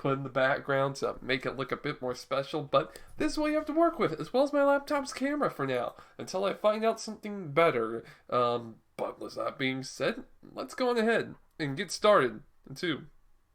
put in the background to make it look a bit more special, but this is what you have to work with, as well as my laptop's camera for now, until I find out something better. But with that being said, let's go on ahead and get started into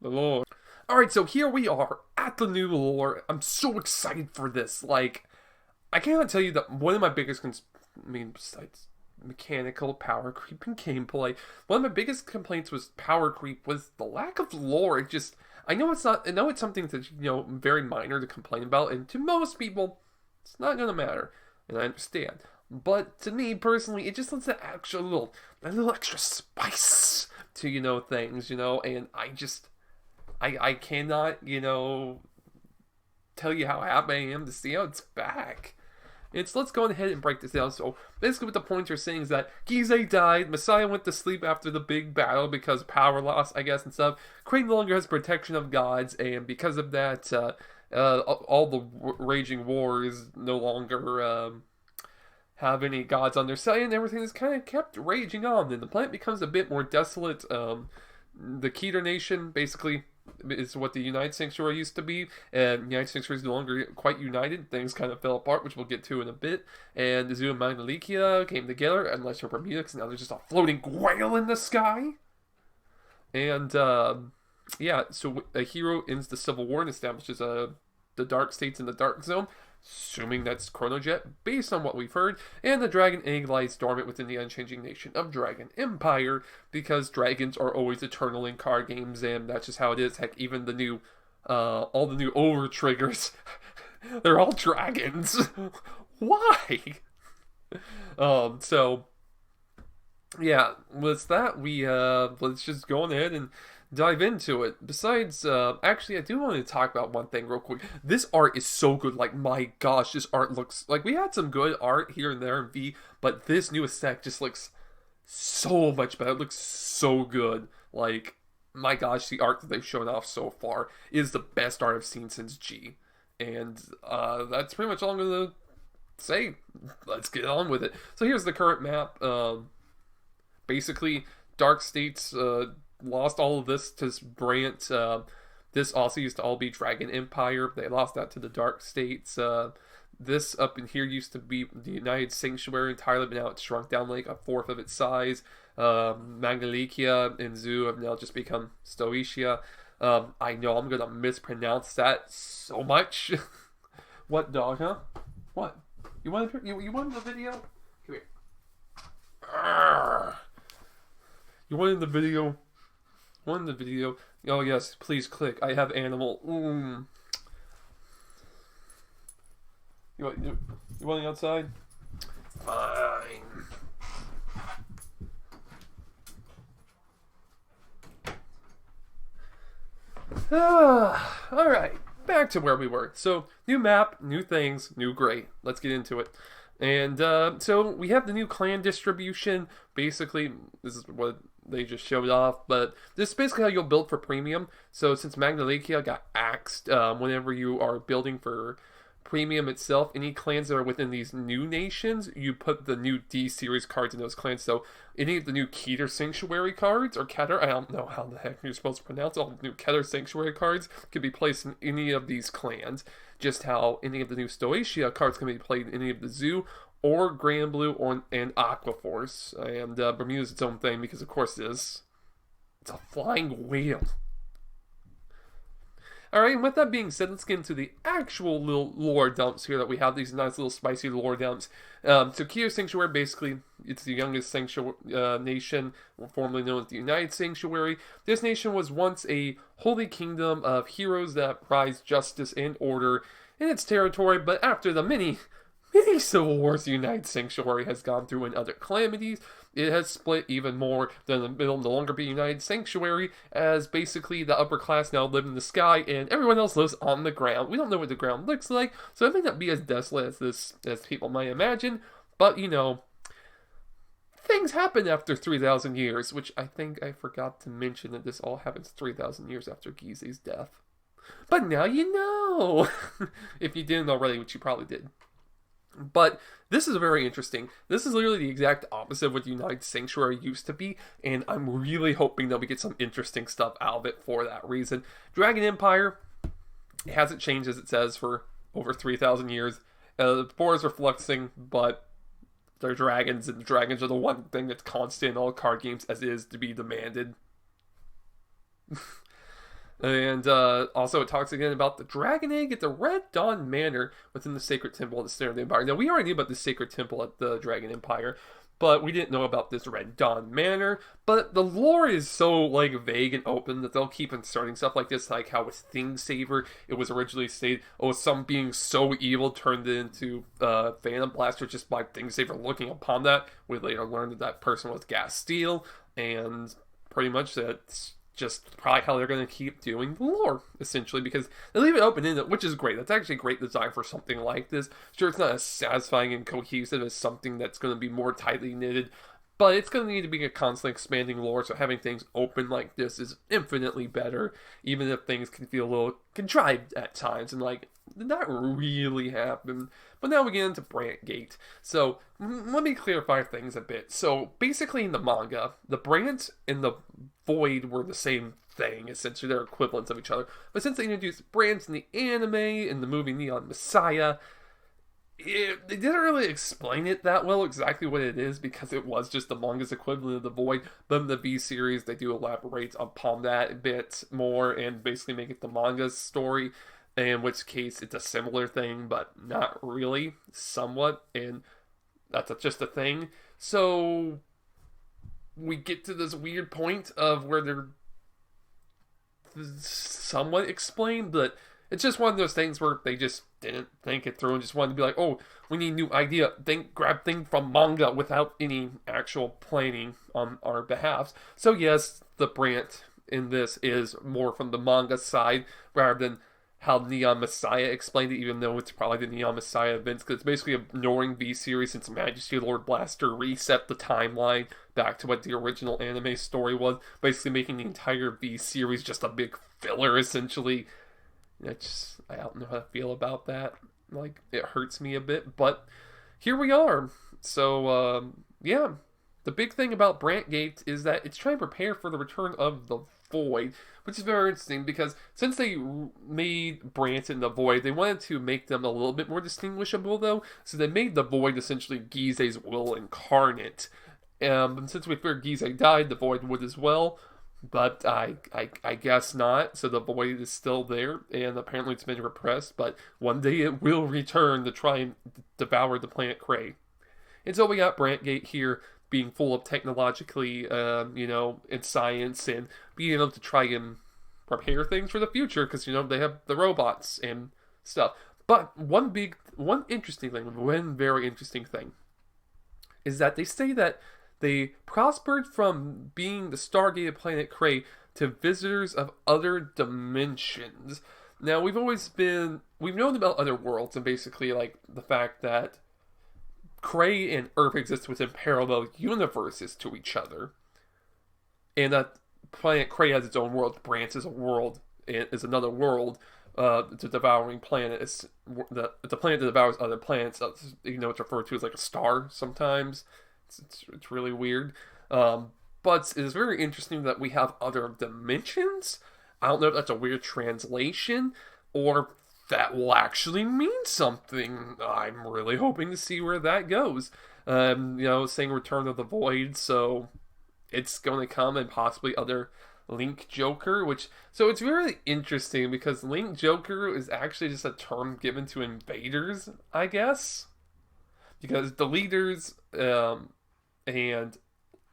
the lore. Alright, so here we are at the new lore. I'm so excited for this. Like, I cannot tell you that one of my biggest besides mechanical power creep and gameplay, one of my biggest complaints was power creep was the lack of lore. It just, I know it's something that's, very minor to complain about, and to most people, it's not gonna matter, and I understand. But to me personally, it just lets that actual a little extra spice to, things, and I cannot, tell you how happy I am to see how it's back. Let's go ahead and break this down. So, basically what the points are saying is that Gize died, Messiah went to sleep after the big battle because of power loss, I guess, and stuff. Crane no longer has protection of gods, and because of that, all the raging wars no longer have any gods on their side, and everything is kind of kept raging on. And the planet becomes a bit more desolate. The Keter Nation, basically, is what the United Sanctuary used to be, and United Sanctuary is no longer quite united. Things kind of fell apart, which we'll get to in a bit, and Zoo and Magnolikia came together, unless you're Bermuda, because now there's just a floating whale in the sky. And, yeah, so a hero ends the Civil War and establishes the Dark States in the Dark Zone, assuming that's Chronojet, based on what we've heard, and the Dragon Egg lies dormant within the unchanging nation of Dragon Empire, because dragons are always eternal in card games, and that's just how it is. Heck, even the new, all the new over triggers, they're all dragons. Why? So, yeah, with that, let's just go on ahead and dive into it. Besides, actually, I do want to talk about one thing real quick. This art is so good. Like, my gosh, this art looks like we had some good art here and there in V, but this new aesthetic just looks so much better. It looks so good. Like, my gosh, the art that they've shown off so far is the best art I've seen since G. And that's pretty much all I'm going to say. Let's get on with it. So here's the current map. Basically, Dark States lost all of this to Brant. This also used to all be Dragon Empire. They lost that to the Dark States. This up in here used to be the United Sanctuary entirely, but now it's shrunk down like a fourth of its size. Magnolikia and Zoo have now just become Stoicia. I know I'm gonna mispronounce that so much. What, dog, huh? What? You want the video? Come here. Arrgh. You wanted the video? The video. Oh yes, please click. I have animal. You want it outside? Fine. Alright, back to where we were. So, new map, new things, new great. Let's get into it. And so we have the new clan distribution. Basically, this is what they just showed off, but this is basically how you'll build for premium. So since Magnolikia got axed, whenever you are building for premium itself, any clans that are within these new nations, you put the new D series cards in those clans. So any of the new Keter Sanctuary cards, or Keter, I don't know how the heck you're supposed to pronounce, all the new Keter Sanctuary cards can be placed in any of these clans. Just how any of the new Stoicia cards can be played in any of the Zoo, or Grand Blue, and Aquaforce. And Bermuda's its own thing, because of course it's a flying whale. Alright, and with that being said, let's get into the actual little lore dumps here that we have, these nice little spicy lore dumps. So Keter Sanctuary, basically, it's the youngest nation, formerly known as the United Sanctuary. This nation was once a holy kingdom of heroes that prize justice and order in its territory, but after the many civil wars the United Sanctuary has gone through and other calamities, it has split even more. Than the middle no longer be United Sanctuary, as basically the upper class now live in the sky and everyone else lives on the ground. We don't know what the ground looks like, so it may not be as desolate as people might imagine, but things happen after 3,000 years, which I think I forgot to mention that this all happens 3,000 years after Gize's death. But now you know! If you didn't already, which you probably did. But this is very interesting. This is literally the exact opposite of what the United Sanctuary used to be, and I'm really hoping that we get some interesting stuff out of it for that reason. Dragon Empire, It hasn't changed, as it says, for over 3,000 years. The boards are fluxing, but they're dragons, and the dragons are the one thing that's constant in all card games, as is to be demanded. And also it talks again about the dragon egg at the Red Dawn Manor within the Sacred Temple at the center of the Empire. Now, we already knew about the Sacred Temple at the Dragon Empire, but we didn't know about this Red Dawn Manor. But the lore is so, like, vague and open that they'll keep inserting stuff like this, like how with Thingsaver, it was originally stated, oh, some being so evil turned it into Phantom Blaster just by Thingsaver looking upon that. We later learned that that person was Gasteel, and pretty much that's just probably how they're going to keep doing the lore, essentially, because they leave it open-ended, which is great. That's actually a great design for something like this. Sure, it's not as satisfying and cohesive as something that's going to be more tightly knitted, but it's going to need to be a constantly expanding lore, so having things open like this is infinitely better, even if things can feel a little contrived at times, and like, did that really happen? But now we get into Brantgate. So, let me clarify things a bit. So, basically in the manga, the Brant and the Void were the same thing. Essentially, they're equivalents of each other. But since they introduced Brant in the anime, in the movie Neon Messiah, they didn't really explain it that well, exactly what it is, because it was just the manga's equivalent of the Void. But in the V series, they do elaborate upon that a bit more and basically make it the manga's story, in which case it's a similar thing, but not really, somewhat, and that's just a thing. So we get to this weird point of where they're somewhat explained, but it's just one of those things where they just didn't think it through and just wanted to be like, oh, we need a new idea, grab thing from manga without any actual planning on our behalf. So yes, the Brant in this is more from the manga side rather than how Neon Messiah explained it, even though it's probably the Neon Messiah events, because it's basically ignoring V-Series since Majesty Lord Blaster reset the timeline back to what the original anime story was, basically making the entire V-Series just a big filler, essentially. I don't know how to feel about that. Like, it hurts me a bit, but here we are. So, yeah. The big thing about Brantgate is that it's trying to prepare for the return of the Void, which is very interesting because since they made Brant and the Void, they wanted to make them a little bit more distinguishable, though. So they made the Void essentially Gisei's will incarnate. And since we figured Gisei died, the Void would as well. But I guess not. So the Void is still there, and apparently it's been repressed. But one day it will return to try and devour the planet Cray. And so we got Brantgate here, being full of technologically, and science, and being able to try and prepare things for the future, because, they have the robots and stuff. But one very interesting thing, is that they say that they prospered from being the Stargated planet Cray to visitors of other dimensions. Now, we've known about other worlds, and basically, like, the fact that Cray and Earth exist within parallel universes to each other, and that planet Cray has its own world. Brant is a world, is another world. It's a devouring planet. It's a planet that devours other planets. It's referred to as like a star sometimes. It's really weird. But it's very interesting that we have other dimensions. I don't know if that's a weird translation or that will actually mean something. I'm really hoping to see where that goes. Saying Return of the Void, so it's going to come, and possibly other Link Joker, so it's really interesting because Link Joker is actually just a term given to invaders, I guess. Because the leaders, and,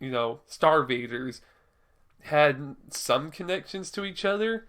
Starvaders had some connections to each other,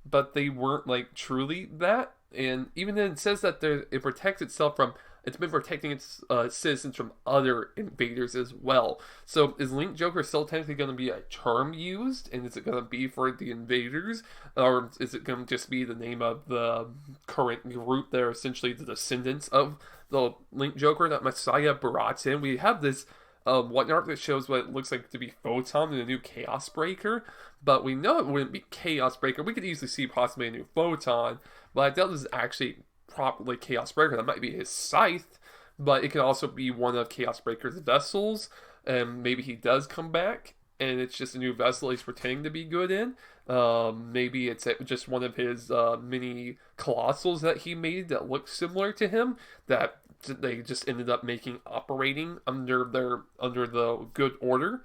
but they weren't, like, truly that. And even then, it says that it protects itself from, it's been protecting its citizens from other invaders as well. So is Link Joker still technically going to be a term used? And is it going to be for the invaders? Or is it going to just be the name of the current group that are essentially the descendants of the Link Joker that Messiah brought in? We have this whatnot that shows what it looks like to be Photon and a new Chaos Breaker. But we know it wouldn't be Chaos Breaker. We could easily see possibly a new Photon. But I doubt this is actually properly Chaos Breaker. That might be his scythe, but it could also be one of Chaos Breaker's vessels, and maybe he does come back, and it's just a new vessel he's pretending to be good in. Maybe it's just one of his mini colossals that he made that looks similar to him that they just ended up making operating under the good order.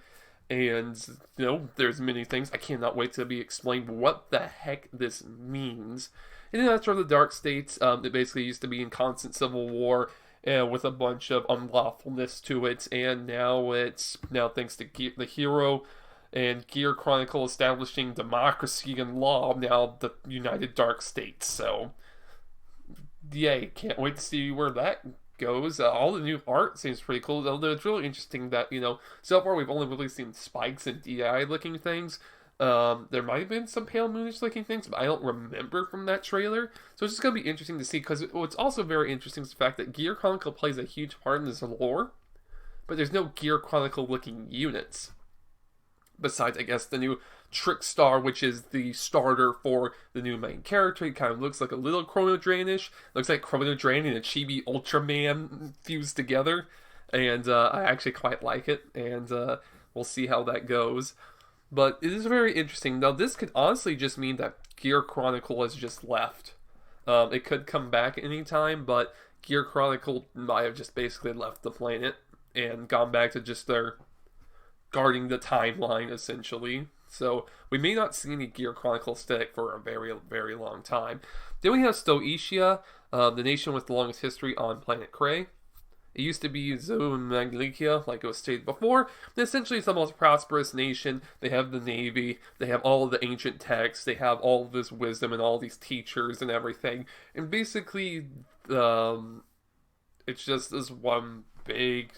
And there's many things I cannot wait to be explained what the heck this means. And then after the Dark States, it basically used to be in constant civil war with a bunch of unlawfulness to it, and now thanks to the hero and Gear Chronicle establishing democracy and law, now the United Dark States. So, yay, can't wait to see where that goes. All the new art seems pretty cool, although it's really interesting that, so far we've only really seen spikes and DI looking things. There might have been some pale moonish looking things, but I don't remember from that trailer. So it's just going to be interesting to see, because what's also very interesting is the fact that Gear Chronicle plays a huge part in this lore, but there's no Gear Chronicle looking units. Besides, I guess, the new Trick Star, which is the starter for the new main character. He kind of looks like a little Chrono Drain-ish. Looks like Chrono Drain and a Chibi Ultraman fused together. And I actually quite like it. And we'll see how that goes. But it is very interesting. Now, this could honestly just mean that Gear Chronicle has just left. It could come back anytime, but Gear Chronicle might have just basically left the planet and gone back to just their guarding the timeline, essentially. So we may not see any Gear Chronicle aesthetic for a very, very long time. Then we have Stoicia, the nation with the longest history on planet Cray. It used to be Zoomaglicia, like it was stated before. And essentially, it's the most prosperous nation. They have the navy. They have all of the ancient texts. They have all of this wisdom and all these teachers and everything. And basically, it's just this one big,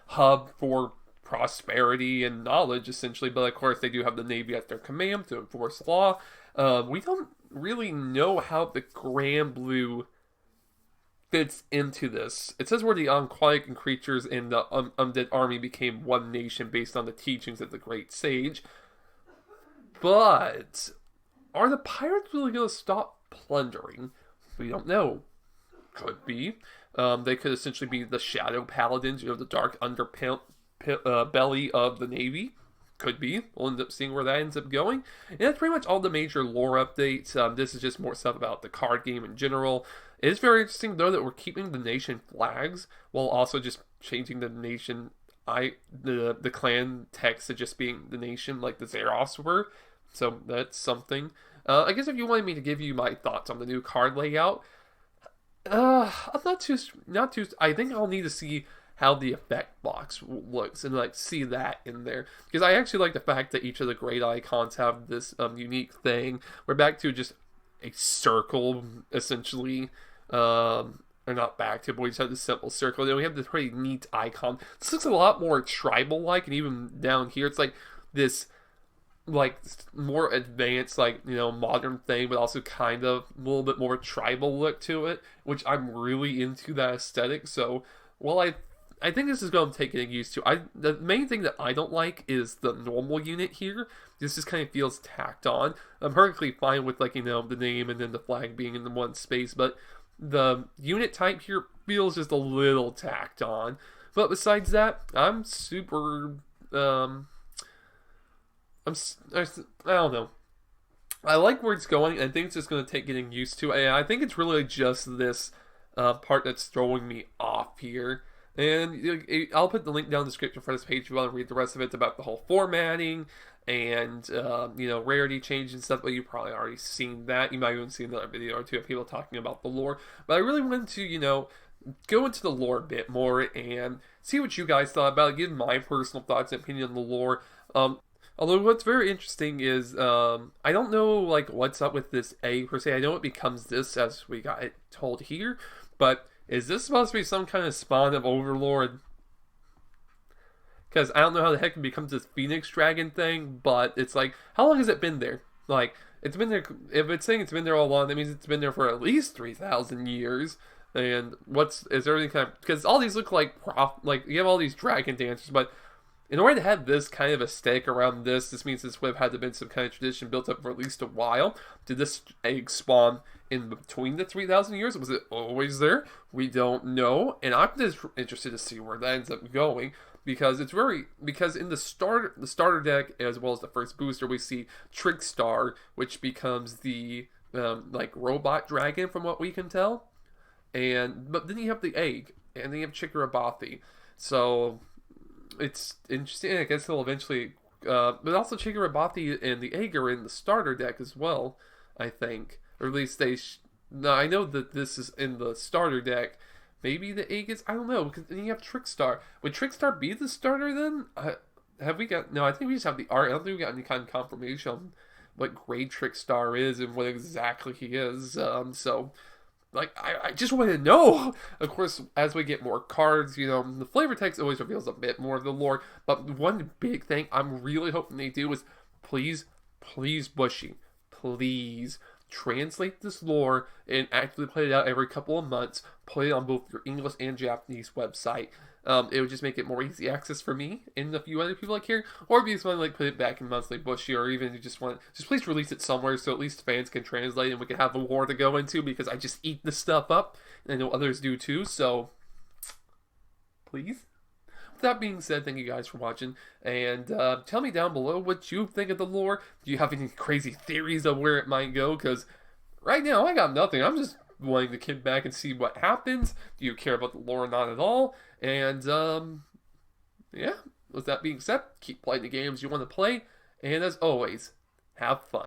hub for prosperity and knowledge, essentially. But of course, they do have the navy at their command to enforce law. We don't really know how the Grand Blue fits into this. It says where the unquiet creatures in the undead army became one nation based on the teachings of the great sage. But are the pirates really going to stop plundering? We don't know. Could be. They could essentially be the shadow paladins, the dark belly of the navy. Could be. We'll end up seeing where that ends up going. And that's pretty much all the major lore updates. This is just more stuff about the card game in general. It is very interesting, though, that we're keeping the nation flags while also just changing the nation, the clan text to just being the nation like the Xeros were. So that's something. I guess if you wanted me to give you my thoughts on the new card layout, I'm not too. I think I'll need to see how the effect box looks and see that in there, because I actually like the fact that each of the great icons have this unique thing. We're back to just a circle, essentially, or not back to, but we just have this simple circle. Then we have this pretty neat icon. This looks a lot more tribal like, and even down here it's like this more advanced, modern thing, but also kind of a little bit more tribal look to it, which I'm really into that aesthetic. So, I think this is going to take getting used to. The main thing that I don't like is the normal unit here. This just kind of feels tacked on. I'm perfectly fine with the name and then the flag being in the one space, but the unit type here feels just a little tacked on. But besides that, I'm super. I don't know. I like where it's going. I think it's just going to take getting used to. And I think it's really just this part that's throwing me off here. And I'll put the link down in the description for this page if you want to read the rest of it. It's about the whole formatting and, rarity change and stuff, but you've probably already seen that. You might even see another video or two of people talking about the lore. But I really wanted to, go into the lore a bit more and see what you guys thought about it, give my personal thoughts and opinion on the lore. Although what's very interesting is, I don't know, what's up with this A per se. I know it becomes this as we got it told here, but is this supposed to be some kind of spawn of Overlord? Because I don't know how the heck it becomes this Phoenix Dragon thing, but it's how long has it been there? It's been there, if it's saying it's been there all along, that means it's been there for at least 3,000 years. And is there any kind of, because all these look you have all these dragon dancers, but in order to have this kind of aesthetic around this means this would have had to have been some kind of tradition built up for at least a while. Did this egg spawn in between the 3,000 years? Was it always there? We don't know. And I'm just interested to see where that ends up going. because in the starter deck as well as the first booster we see Trickstar, which becomes the like robot dragon from what we can tell, but then you have the egg, and then you have Chikarabathi. So it's interesting. I guess he'll eventually, but also Chikarabathi and the egg are in the starter deck as well, I think, or at least no, I know that this is in the starter deck. Maybe the egg is, I don't know, because then you have Trickstar. Would Trickstar be the starter then? Have we got, no, I think we just have the art. I don't think we got any kind of confirmation on what grade Trickstar is and what exactly he is. So, like, I just want to know. Of course, as we get more cards, you know, the flavor text always reveals a bit more of the lore. But one big thing I'm really hoping they do is, please, Bushy, please translate this lore and actually play it out every couple of months. Play it on both your English and Japanese website. It would just make it more easy access for me and a few other people like here. Or if you just want to like put it back in monthly Bushy, or even you just please release it somewhere so at least fans can translate and we can have a lore to go into, because I just eat this stuff up and I know others do too. So please. With that being said, thank you guys for watching, and tell me down below what you think of the lore. Do you have any crazy theories of where it might go? Because right now, I got nothing. I'm just wanting to kick back and see what happens. Do you care about the lore or not at all? And, yeah, with that being said, keep playing the games you want to play, and as always, have fun.